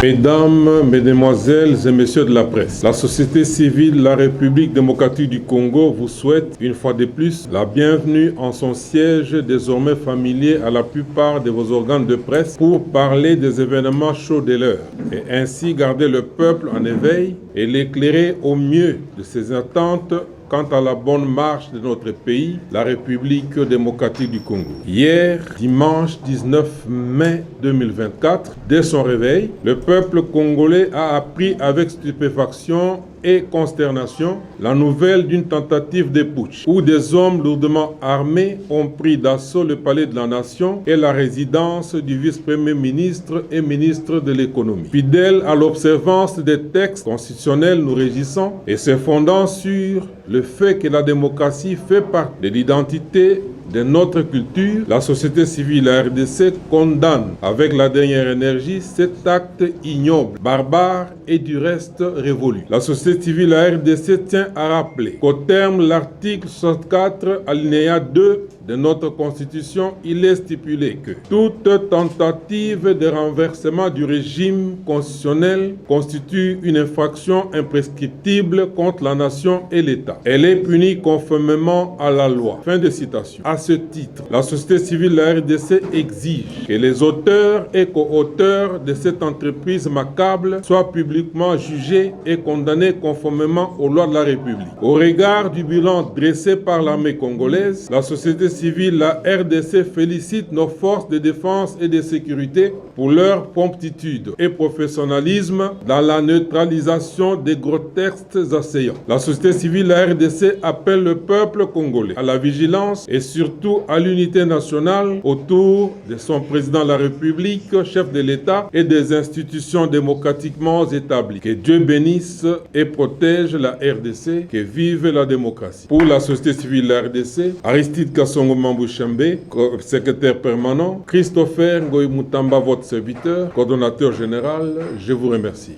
Mesdames, Mesdemoiselles et Messieurs de la presse, la société civile, la République démocratique du Congo vous souhaite une fois de plus la bienvenue en son siège désormais familier à la plupart de vos organes de presse pour parler des événements chauds de l'heure et ainsi garder le peuple en éveil et l'éclairer au mieux de ses attentes quant à la bonne marche de notre pays, la République démocratique du Congo. Hier, dimanche 19 mai 2024, dès son réveil, le peuple congolais a appris avec stupéfaction et consternation la nouvelle d'une tentative de putsch où des hommes lourdement armés ont pris d'assaut le palais de la nation et la résidence du vice-premier ministre et ministre de l'économie. Fidèle à l'observance des textes constitutionnels nous régissant et se fondant sur le fait que la démocratie fait partie de l'identité de notre culture, la société civile, la RDC, condamne avec la dernière énergie cet acte ignoble, barbare et du reste révolu. La société civile, la RDC, tient à rappeler qu'au terme de l'article 64, alinéa 2 de notre Constitution, il est stipulé que toute tentative de renversement du régime constitutionnel constitue une infraction imprescriptible contre la nation et l'État. Elle est punie conformément à la loi. Fin de citation. À ce titre, la société civile, la RDC, exige que les auteurs et co-auteurs de cette entreprise macabre soient publiquement jugés et condamnés conformément aux lois de la République. Au regard du bilan dressé par l'armée congolaise, la société civile, la RDC, félicite nos forces de défense et de sécurité pour leur promptitude et professionnalisme dans la neutralisation des grotesques assaillants. La société civile, la RDC, appelle le peuple congolais à la vigilance et surtout à l'unité nationale autour de son président de la République, chef de l'État et des institutions démocratiquement établies. Que Dieu bénisse et protège la RDC, que vive la démocratie. Pour la société civile, la RDC, Aristide Kassongo Mambouchembe, secrétaire permanent, Christopher Ngoï Moutamba, votre serviteur, coordonnateur général, je vous remercie.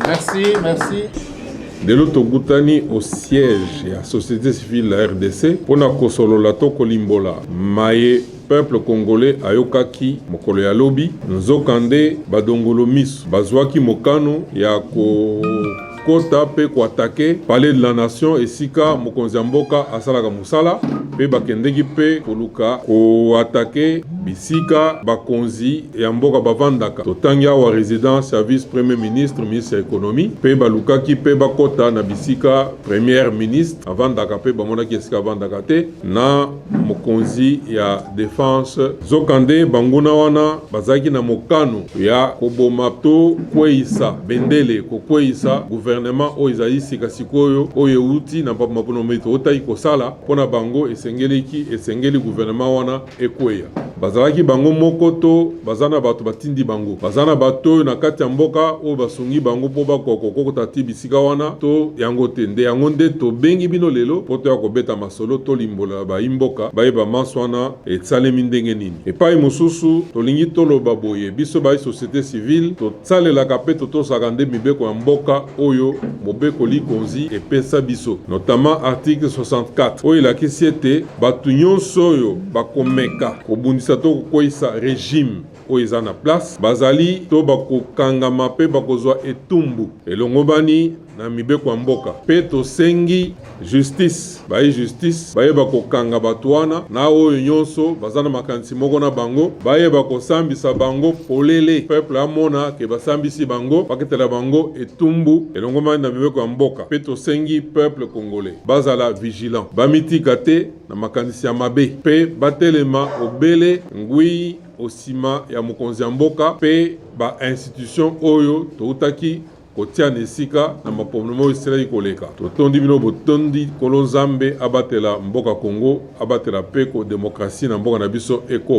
Merci, merci. De l'autre Goutani au siège et à la société civile la RDC, pour na kosolola to kolimbola, maye peuple congolais ayokaki mokolo ya lobi, nzokande badongolo misu, bazwaki mokano ya kota pe koatake palais de la nation esika mokonzi ya mboka asalaka musala pe bakendeki pe koluka koatake bisika bakonzi ya mboka bavandaka totangi awa résidence ya vice premier ministre ministre ya économie pe balukaki pe bakota na bisika premier ministre avandaka pe bamonaki esika avandaka te na mokonzi ya défense zokande banguna wana bazaki na mokano ya koboma to kweisa bendele kokweisa gouvernement oyo ezali sika sikoyo oyo euti na papa mapono meto otai kosala mpona bango esengeli gouvernement wana ekweya bazalaki bango moko to bazana bato batindi bango bazana bato na kati ya mboka oyo basungi bango mpo bakokokota ti bisika wana to yango te nde yango nde tobengi bino lelo mpo toya kobeta masolo tolimbola bayimboka bayeba maso wana esalemi ndenge nini epai mosusu tolingi toloba boye biso bayi société civile tosalelaka mpe totosaka nde mibeko ya mboka oyo mobeko likonzi epesa biso notamment article 64 oyo elakisi ete bato nyonso oyo bakomeka kobundisa to kokweyisa régime oyo eza na place bazali to bakokangama mpe bakozwa etumbu elongo bani na mibeko ya mboka mpe tosengi justice bayeba kokanga bato wana na oyo nyonso baza na makanisi moko na bango bayeba kosambisa bango polele peuple amona ke basambisi bango baketela bango etumbu elongo bani na mibeko ya mboka mpe tosengi peuple congolais bazala vigilant bamitika te na makanisi ya mabe mpe batelema obele ngwi osima ya mokonzi ya mboka pe ba institution oyo toutaki kotia na esika na maponomo oyo esilaki koleka totondi bino botondi kolo nzambe abatela mboka Congo abatela pe ko demokrasi na mboka na biso eko